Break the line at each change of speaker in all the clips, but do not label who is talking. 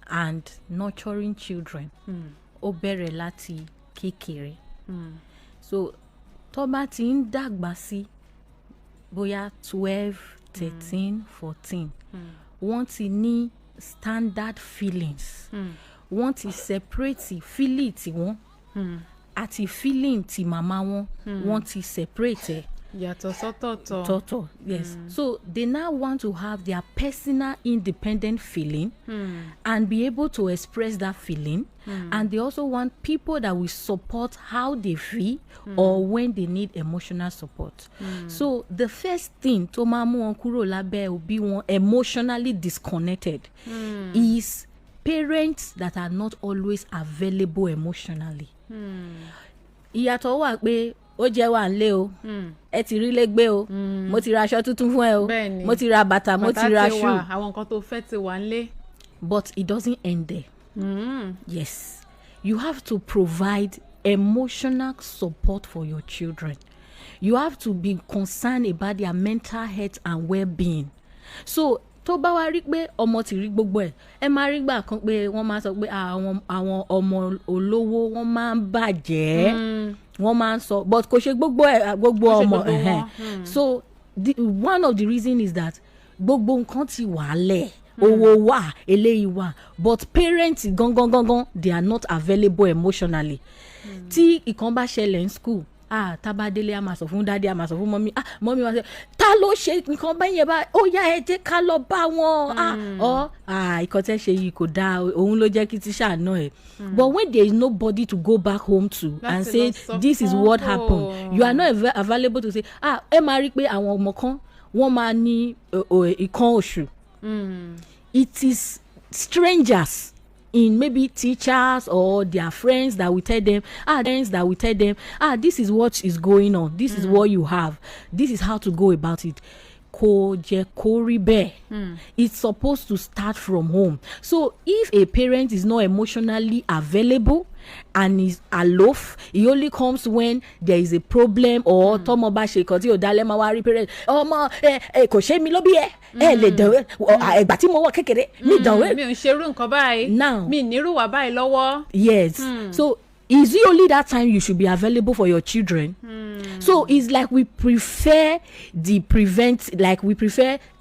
and nurturing children ó bẹ̀rẹ̀ láti kékeré. So tó bá ti ń dàgbà sí bóyá 12, 13, 14 wọ́n ti ní standard feelings wọ́n ti separate feeling tiwọn àti feeling ti màmá wọn wọ́n ti separate
yàtọ̀ sọ́tọ̀ọ̀tọ̀.
tọ̀tọ̀ yes so they now want to have their personal independent feeling and be able to express that feeling and they also want people that will support how they feel or when they need emotional support so the first thing tó máa mú wọn kúrò lábẹ́ òbí wọn emotionally disconnected is parents that are not always available emotionally. Ìyàtọ̀ wà pé ó jẹ́ wà nílé o ẹ ti rí lẹ́gbẹ́ o mo ti ra aṣọ tuntun fún ẹ o mo ti ra bàtà mo ti ra shoe
àwọn nǹkan tó fẹ́ ti wà nílé.
But it doesn't end there. Yes, you have to provide emotional support for your children. You have to be concerned about their mental health and well-being. So tó bá wá rí pé ọmọ ti rí gbogbo ẹ máa rí gbà kan pé wọ́n máa sọ pé àwọn ọmọ olówó wọ́n máa ń bàjẹ́ wọ́n máa ń sọ but kò ṣe gbogbo ọmọ so one of the reason is that gbogbo nǹkan ti wà lẹ̀ owó wà eléyìí wà but parents gangan they are not available emotionally tí ìkan bá ṣẹlẹ̀ ní school tabadele a máa sọ fún daddy a máa sọ fún mommy mommy máa sọ ta ló ṣe nǹkan báyẹn bá ó yá ẹ jẹ́ ká lọ bá wọn ìkan tẹ́ ṣe yìí kò dáa òun ló jẹ́ kí tíṣà náà ẹ̀ but when there is nobody to go back home to and say this is what happened you are not available to say ẹ máa rí pé àwọn ọmọ kan wọ́n máa ní ìkan oṣù it is strangers in maybe teachers or their friends that will tell them this is what is going on, this is what you have, this is how to go about it. Kò jẹ́ kó rí bẹ́ẹ̀. It's supposed to start from home. So if a parent is not emotionally available and is aloof, it only comes when there is a problem or tọ́mọ bá ṣe nǹkan tí ò dá lẹ́mọ̀ wá rí parent ọmọ kò ṣe mí ló bí ẹ lè dánwẹ́ ìgbà tí mo wà kékeré mi dánwẹ́.
mi ò ṣerú nǹkan báyìí
now
mi nírú wà báyìí lọ́wọ́.
yes so is it only that time you should be available for your children? So it's like we prefer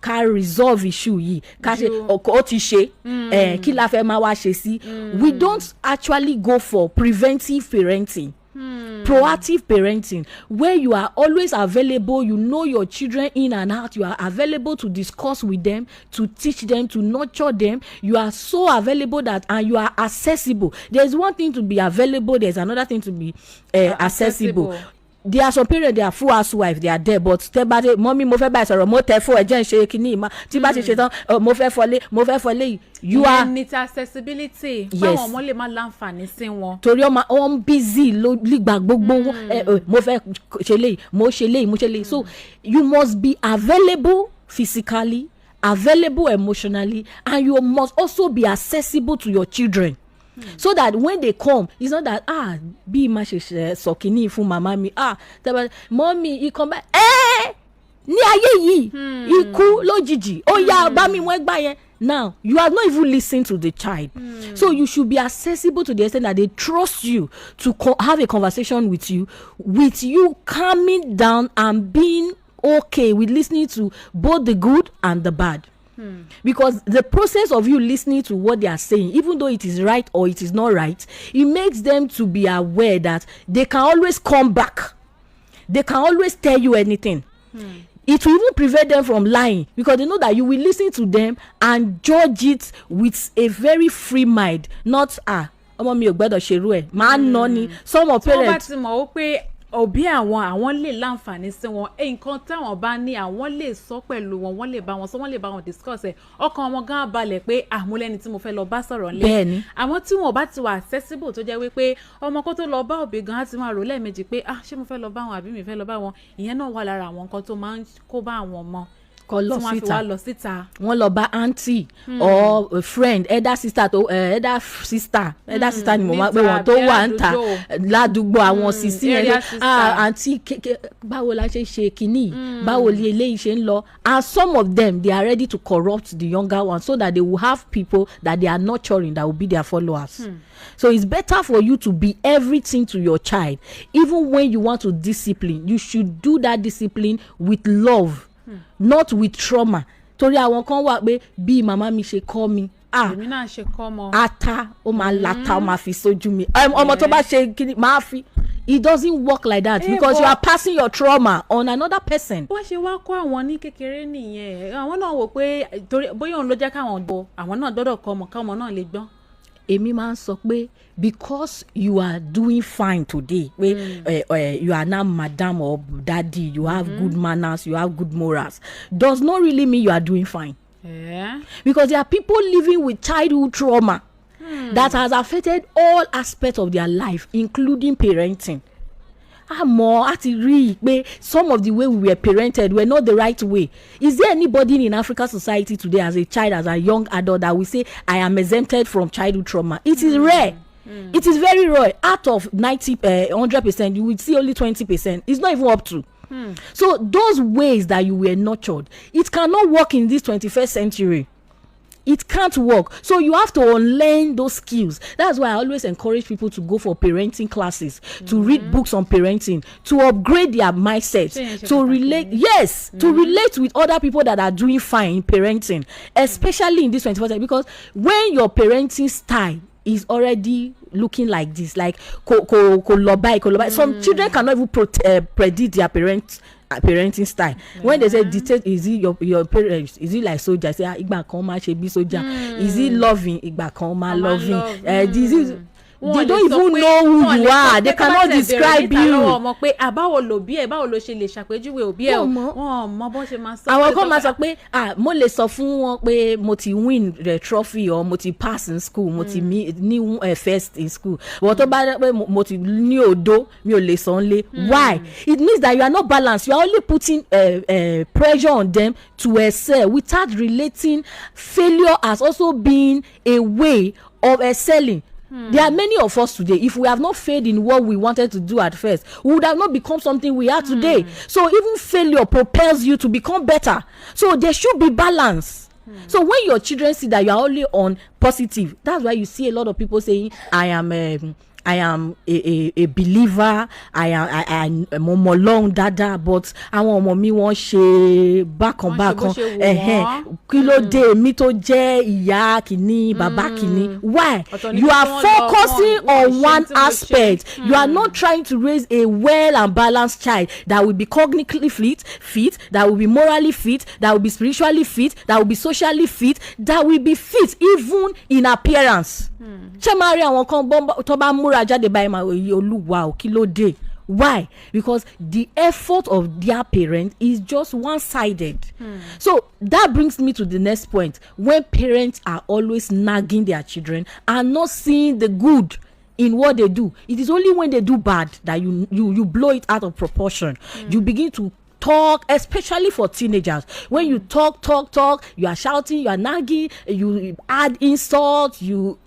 ká resolve issue yìí ká ṣe ó ti ṣe kí la fẹ́ máa wá ṣe sí. We don't actually go for preventive parenting. Proactive parenting where you are always available, you know your children in and out, you are available to discuss with them, to teach them, to nurture them, you are so available that and you are accessible. There's one thing to be available, there's another thing to be accessible. There are some parents, they are full housewife, they are there, but tẹ́ bá dé mọ́mí mo fẹ́ bá ẹ sọ̀rọ̀ mo tẹ fún ẹ jẹ́ ń ṣe kíní ìmá tí bá ti ṣe tán mo fẹ́ fọlé you are
need accessibility.
yes
báwọn ọmọ lè má láǹfààní sí wọn.
torí ọmọ busy ló gbà gbogbo mo fẹ́ ṣe léyìí mo ṣe léyìí so you must be available physically, available emotionally, and you must also be accessible to your children. So that when they come, it's not that bí ma ṣe sọ kíní fún màmá mi tẹ́bà mọ́mí ikán bá ní ayé yìí ikú lójijì ó yá bá mi wọ́n gbá yẹn. Now you are not even listening to the child, so you should be accessible to the extent that they trust you to have a conversation with you calming down and being okay with listening to both the good and the bad. Because the process of you listening to what they are saying, even though it is right or it is not right, it makes them to be aware that they can always come back. They can always tell you anything. It will even prevent them from lying because they know that you will listen to them and judge it with a very free mind. Not ọmọ mi ò gbọ́dọ̀ ṣerú ẹ̀ máa ń ná ni. Some of parents.
tí wọ́n bá ti mọ̀ ó pé òbí àwọn lè láǹfààní sí wọn nǹkan táwọn bá ní àwọn lè sọ pẹ̀lú wọn wọ́n lè bá wọn sọ wọ́n lè bá wọn discuss ẹ̀ ọkàn wọn gan balẹ̀ pé mo lẹ́ni tí mo fẹ́ lọ bá sọ̀rọ̀ lé.
bẹ́ẹ̀ni.
àwọn tí wọn bá ti wà accessible tó jẹ́ wípé ọmọ kó tó lọ bá òbí gan á ti máa rò lẹ́ẹ̀mejì pé ṣé mo fẹ́ lọ bá wọn àbí mi fẹ́ lọ bá wọn ìyẹn náà wà lára àwọn nǹkan tó máa ń kó bá àwọn ọmọ.
kọ lọ
tí wọ́n fi
síta
wá lọ síta.
wọ́n lọ bá aunty or a friend elder sister ni mo máa pé wọn tó wà ń ta ládùúgbò àwọn sísí yẹn aunty báwo la ṣe kínní báwo ni eléyìí ṣe ń lọ, and some of them they are ready to corrupt the younger ones so that they will have people that they are nurturing that will be their followers. So it's better for you to be everything to your child. Even when you want to discipline, you should do that discipline with love, not with trauma. Torí àwọn kan wà pé bí màmá mi ṣe kọ́ mi
èmi náà ṣe kọ́ mọ
ata ó máa lata ó máa fi sójú mi ọmọ tó bá ṣe kíni máa fi. It doesn't work like that because you are passing your trauma on another person.
wọ́n ṣe wá kọ́ àwọn ní kékeré nìyẹn àwọn náà wò pé bóyá òun ló jẹ́ káwọn gbọ́ àwọn náà gbọ́dọ̀ kọ́ ọmọ káwọn náà lè gbọ́n.
Èmi máa ń sọ pé because you are doing fine today you are now madam or daddy, you have good manners, you have good morals, does not really mean you are doing fine. Because there are people living with childhood trauma that has affected all aspects of their life, including parenting. Àti rí pé some of the way we were parented were not the right way. Is there anybody in African society today as a child, as a young adult, that will say I am exempted from childhood trauma? It is rare. It is very rare. Out of 100%, you will see only 20%. It's not even up to. So those ways that you were nurtured, it cannot work in this 21st century. It can't work. So you have to unlearn those skills. That's why I always encourage people to go for parenting classes, to read books on parenting, to upgrade their mindset, to relate, to relate with other people that are doing fine in parenting, especially in this 21st century. Because when your parenting style is already looking like this, like some children cannot even predict their parenting style. When they say dictate, is it your parents, is it like soldier, say igba kan ma ṣe bí soldier, is it loving, igba kan ma loving, this is they don't even know who you are. They cannot describe you.
Báwo lo bí ẹ, báwo lo ṣe lè ṣàpèjúwe òbí ẹ, wọ́n mọ bó ṣe máa sọ.
Àwọn kan máa sọ pé mo lè sọ fún wọn pé mo ti win the trophy or mo ti pass in school, mo ti ní first in school. But tó bá pé mo ti ní òdo, mi ò lè sọ nlé. Why? It means that you are not balanced. You are only putting pressure on them to excel without relating failure as also being a way of excelling. There are many of us today, if we have not failed in what we wanted to do at first, we would have not become something we are today. So even failure propels you to become better. So there should be balance. So when your children see that you are only on positive, that's why you see a lot of people saying I am a believer, I am mo long dada, but àwọn ọmọ mi wọ́n ṣe bákan kí ló dé mi tó jẹ́ ìyá kìíní bàbá kìíní. Why? You are focusing on one aspect. You are not trying to raise a well and balanced child that will be cognitively fit, that will be morally fit, that will be spiritually fit, that will be socially fit, that will be fit even in appearance. Ṣé máa rí àwọn kan tó bá múra jáde báyìí máa wòye olúwa ò kí ló dé? Why? Because the effort of their parent is just one-sided. So that brings me to the next point. When parents are always nagging their children and not seeing the good in what they do, it is only when they do bad that you blow it out of proportion. You begin to talk, especially for teenagers. When you talk, you are shouting, you are nagging, you add insults, some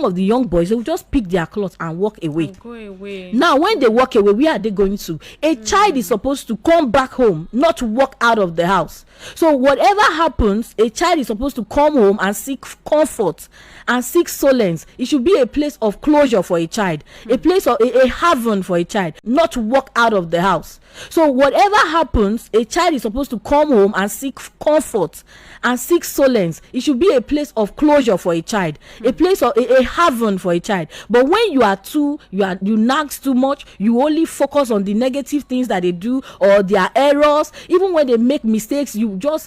of the young boys, they will just pick their clothes and walk away.
Go away.
Now, when they walk away, where are they going to? A child is supposed to come back home, not walk out of the house. So whatever happens, a child is supposed to come home and seek comfort and seek solace. It should be a place of closure for a child, a place of a haven for a child, not walk out of the house. So whatever happens, a child is supposed to come home and seek comfort and seek solace. It should be a place of closure for a child, a place of a haven for a child. But when you nag too much, you only focus on the negative things that they do or their errors. Even when they make mistakes, you tell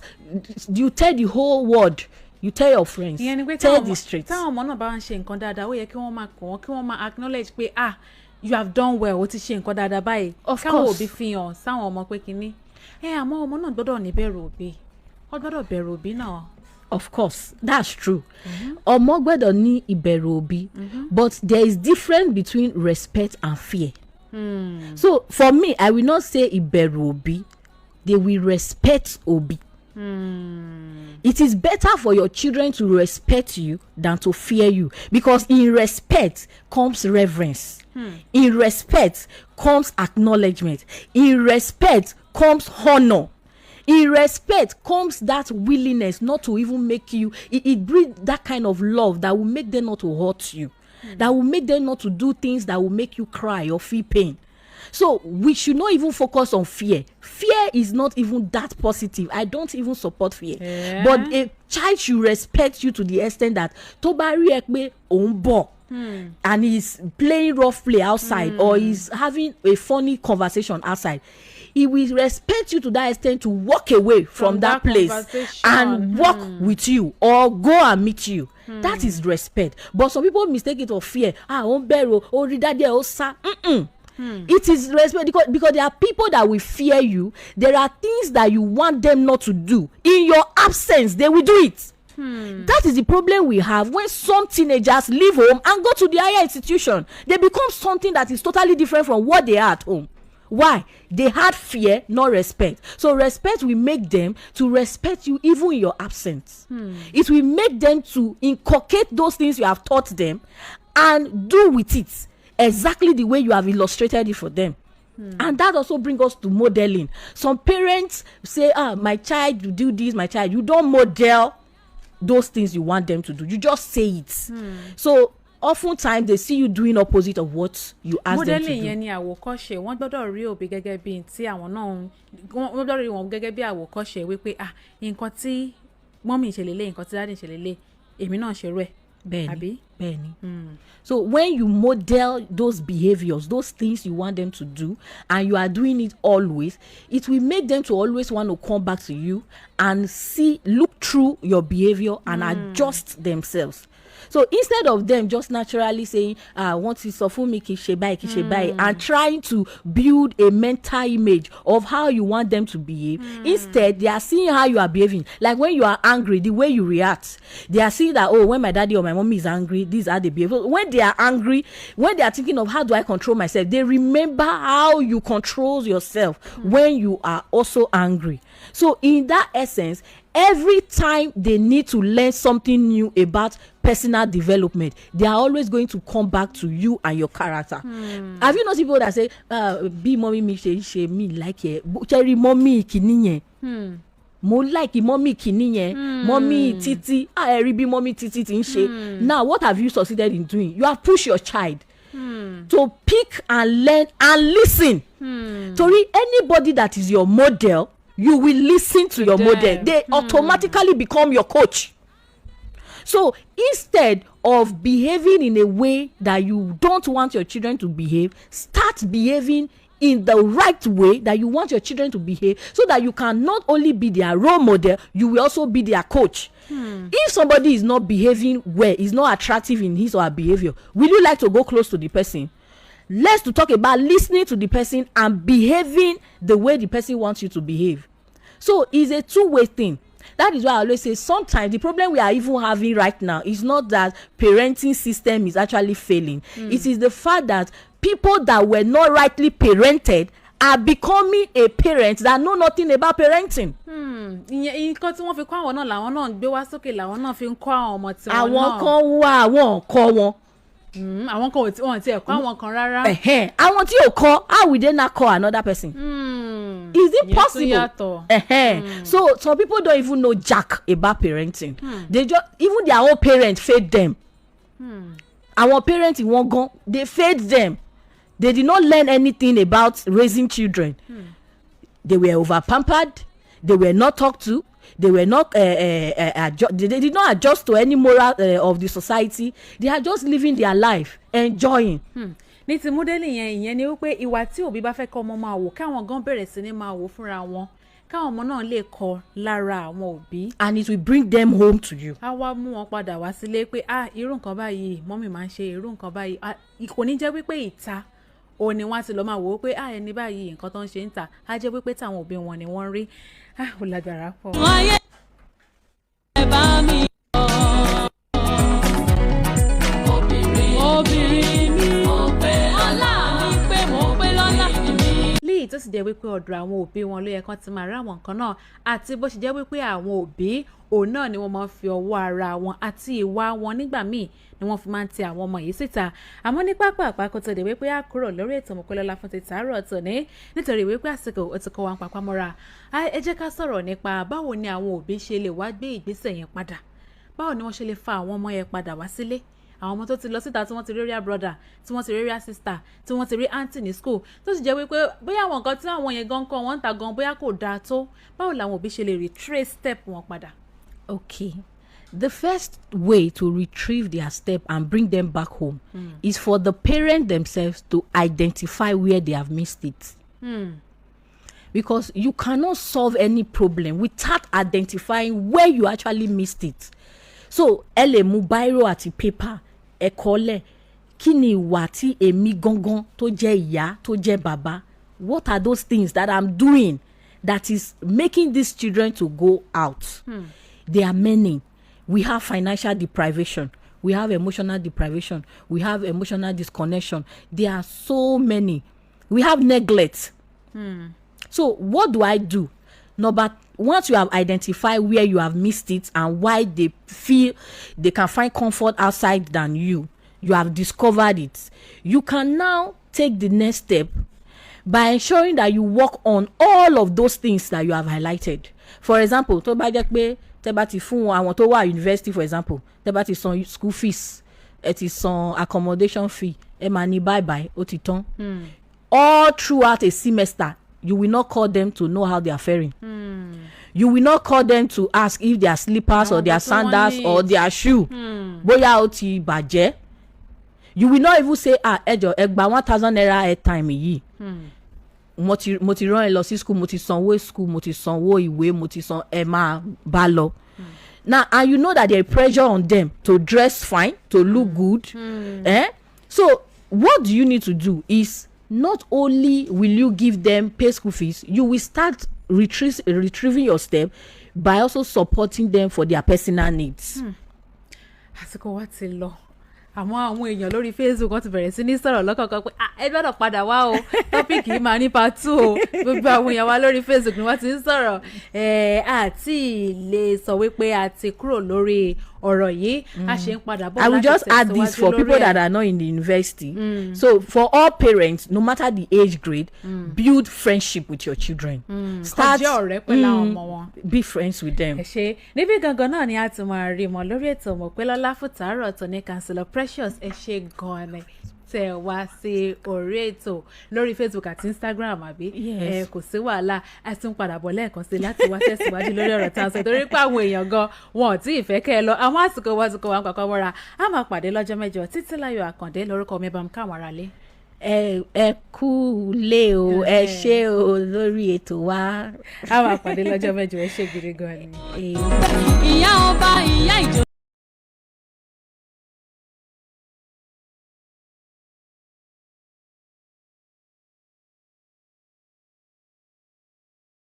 the whole world. You tell your friends, tell the streets.
Táwọn ọmọ náà bá ń ṣe nǹkan dáadáa, ó yẹ kí wọ́n máa kọ́ wọn, kí wọ́n máa acknowledge pé you have done well, ó ti ṣe nǹkan dáadáa báyìí.
Of course.
Káwọn òbí fi hàn sáwọn ọmọ pé kínní. Àmọ́ ọmọ náà gbọ́dọ̀ ní bẹ̀rù òbí. Wọ́n gbọ́dọ̀ bẹ̀rù òbí náà.
Of course, that's true. Ọmọ gbọ́dọ̀ ní ìbẹ̀rù òbí, but there is difference between respect and fear. So for me, I will not say ìbẹ̀rù òbí. they will respect Obi. It is better for your children to respect you than to fear you, because in respect comes reverence. In respect comes acknowledgement. In respect comes honor. In respect comes that willingness not to even make you, it brings that kind of love that will make them not to hurt you, that will make them not to do things that will make you cry or feel pain. So we should not even focus on fear. Fear is not even that positive. I don't even support fear. Yeah. But a child should respect you to the extent that Tobari Ekbe Ombo and he's playing rough play outside or he's having a funny conversation outside. He will respect you to that extent to walk away from that place and walk with you or go and meet you. That is respect. But some people mistake it for fear. It is respect because there are people that will fear you. There are things that you want them not to do. In your absence, they will do it. That is the problem we have when some teenagers leave home and go to the higher institution. They become something that is totally different from what they are at home. Why? They had fear, not respect. So respect will make them to respect you even in your absence. It will make them to inculcate those things you have taught them and do with it exactly the way you have illustrated it for them. And that also brings us to modeling. Some parents say, my child, you do this, my child. You don't model those things you want them to do. You just say it. So oftentimes they see you doing opposite of what you ask them to do.
Modeling yẹn ni àwòkọ́ṣe. Wọ́n gbọ́dọ̀ rí òbí gẹ́gẹ́ bí tí àwọn náà wọ́n gbọ́dọ̀ rí wọn gẹ́gẹ́ bí àwòkọ́ṣe wípé nǹkan tí mọ́mì ṣe lélẹ̀, nǹkan tí dáàdì ṣe lélẹ̀, èmi náà ṣe rẹ̀.
Bẹ́ẹ̀ni. So when you model those behaviors, those things you want them to do, and you are doing it always, it will make them to always want to come back to you and look through your behavior and adjust themselves. So instead of them just naturally saying, want to suffer me kishebai, and trying to build a mental image of how you want them to behave, instead they are seeing how you are behaving. Like when you are angry, the way you react, they are seeing that, when my daddy or my mommy is angry, these are the behaviors. When they are angry, when they are thinking of how do I control myself, they remember how you control yourself when you are also angry. So in that essence, every time they need to learn something new about personal development, they are always going to come back to you and your character. Have you noticed people that say, be mommy me she me like it, cherry mommy kini yen. Mo like mommy kini yen, mommy titi, be mommy titi tin she. Now what have you succeeded in doing? You have pushed your child to pick and learn and listen. To anybody that is your model, you will listen to your model. They automatically become your coach. So instead of behaving in a way that you don't want your children to behave, start behaving in the right way that you want your children to behave, so that you can not only be their role model, you will also be their coach. If somebody is not behaving well, is not attractive in his or her behavior, will you like to go close to the person? Let's to talk about listening to the person and behaving the way the person wants you to behave. So it's a two-way thing. That is why I always say sometimes the problem we are even having right now is not that parenting system is actually failing. It is the fact that people that were not rightly parented are becoming a parent that know nothing about parenting.
Nǹkan tí wọ́n fi kọ́ àwọn náà làwọn náà ń gbé wá sókè làwọn náà fi ń kọ́ àwọn ọmọ tiwọn náà.
Àwọn kan wá àwọn kọ́ wọn.
Àwọn kan wọ́n ti ẹ̀kọ́ àwọn kan rárá.
Àwọn tí ò kọ́, how will they not call another person? Is it possible? So some people don't even know jack about parenting. They just, even their own parents failed them. Our parents in one go, they failed them. They did not learn anything about raising children. They were over pampered. They were not talked to. They were not they did not adjust to any moral of the society. They are just living their life, enjoying.
Ní ti modeling yẹn ìyẹn ni wípé ìwà tí òbí bá fẹ́ kọ́ ọmọ máa wò, káwọn gan bẹ̀rẹ̀ sí ní máa wò fúnra wọn, káwọn ọmọ náà lè kọ́ lára àwọn òbí.
And it will bring them home to you.
A wá mú wọn padà wá sílé pé irú nǹkan báyìí mọ́mì máa ń ṣe, irú nǹkan báyìí kò ní jẹ́ wípé ìta ó ní wọ́n ti lọ máa wò ó pé ẹni báyìí nǹkan tó ń ṣe ń ta, á jẹ́ wípé táwọn òbí wọn ni wọ́n rí. Ó lágbára pọ̀. tó sì jẹ́ wípé ọ̀dọ̀ àwọn òbí wọn ló yẹ kán ti máa rí àwọn nǹkan náà àti bó ṣe jẹ́ wípé àwọn òbí òun náà ni wọ́n máa ń fi ọwọ́ ara wọn àti ìwà wọn nígbà míì ni wọ́n fi máa ń ti àwọn ọmọ yìí síta. Àmọ́ ní pápá àpapọ̀ tó dé wípé a kúrò lórí ètò Mọ́pẹ́lọ́lá fún ti tàárọ̀ tòní nítorí wípé àsìkò ó ti kọ́ wa papá mọ́ra. Ẹ jẹ́ ká sọ̀rọ̀ nípa báwo ni àwọn òbí ṣe lè wá gbé ìgbésẹ̀ yẹn padà, báwo ni wọ́n ṣe lè fa àwọn ọmọ yẹn padà wá sílé, àwọn ọmọ tó ti lọ síta tí wọ́n ti rí area brother, tí wọ́n ti rí area sister, tí wọ́n ti rí aunty ní school tó sì jẹ́ wípé bóyá àwọn nǹkan tí àwọn yẹn gan kọ́ wọ́n ń ta gan bóyá kò dáa tó, báwo làwọn òbí ṣe lè retrace step wọn padà.
Okay. The first way to retrieve their step and bring them back home is for the parents themselves to identify where they have missed it. Because you cannot solve any problem without identifying where you actually missed it. So, ẹ lè mú bírò àti paper, ẹ kọ́lẹ̀, kí ni ìwà tí èmi gangan tó jẹ́ ìyá, tó jẹ́ bàbá? What are those things that I'm doing that is making these children to go out? There are many. We have financial deprivation. We have emotional deprivation. We have emotional disconnection. There are so many. We have neglect. So what do I do? Once you have identified where you have missed it and why they feel they can find comfort outside than you have discovered it. You can now take the next step by ensuring that you work on all of those things that you have highlighted. For example, tó bá jẹ́ pé tẹ́ bá ti fún àwọn tó wà university, for example, tẹ́ bá ti san school fees, ẹ ti san accommodation fee, ẹ máa ní bye ó ti tán. All throughout a semester, you will not call them to know how they are faring. You will not call them to ask if their slippers or their sandals or their shoe bóyá ó ti bàjẹ́. You will not even say ẹjọ ẹ gba 1,000 naira airtime yìí. Mo ti rán ẹ lọ sí school, mo ti sanwó school, mo ti sanwó ìwé, mo ti san ẹ máa bá lọ. Now, and you know that there is pressure on them to dress fine, to look good. So what do you need to do is not only will you give them pay school fees, you will start retrieving your step by also supporting them for their personal needs.
Àsìkò wa ti lọ. Àmọ́ àwọn èèyàn lórí Facebook wọ́n ti bẹ̀rẹ̀ sí ní sọ̀rọ̀ lọ́kọ̀ọ̀kan pé ẹ gbọ́dọ̀ padà wá o, tọ́pìkì yìí máa ní part 2 o. Gbogbo àwọn èèyàn wa lórí Facebook ni wọ́n ti ń sọ̀rọ̀ àti lè sọ wípé a ti kúrò lórí ọ̀rọ̀ yìí, a ṣe ń padà bọ̀ láti tẹ̀síwájú lórí ẹ̀.
I will just add this for people that are not in the university. So for all parents, no matter the age grade, build friendship with your children. Start
kọjá ọ̀rẹ́ pẹ̀lú àwọn ọmọ wọn.
Be friends with them.
Ẹ ṣé níbi gangan náà ni a ti máa rí mọ lórí ètò Mọ́pẹ́lọ́lá fún tàárọ̀ tó ní Councillor Precious. Ẹ ṣé gan-an ni tẹ wá sí orí ètò lórí Facebook àti Instagram àbí kò sí wàhálà, a tún padà bọ̀ lẹ́ẹ̀kan sí láti wá tẹ̀síwájú lórí ọ̀rọ̀ tá a sọ torí pé àwọn èèyàn gan wọn ò tí ì fẹ́ kẹ́ ẹ lọ. Àwọn àsìkò wa ti kọ́ wa ń papọ̀ mọ́ra, a máa pàdé lọ́jọ́ mẹ́jọ. Títílayọ̀ Àkàndé lórúkọ mi, bá mi káwọn ará lé.
Ẹ kú lé o, ẹ ṣé o lórí ètò wa.
A máa pàdé lọ́jọ́ mẹ́jọ, ẹ ṣé gidi gan ni.
Ìyá ọba ìyá ìjọ.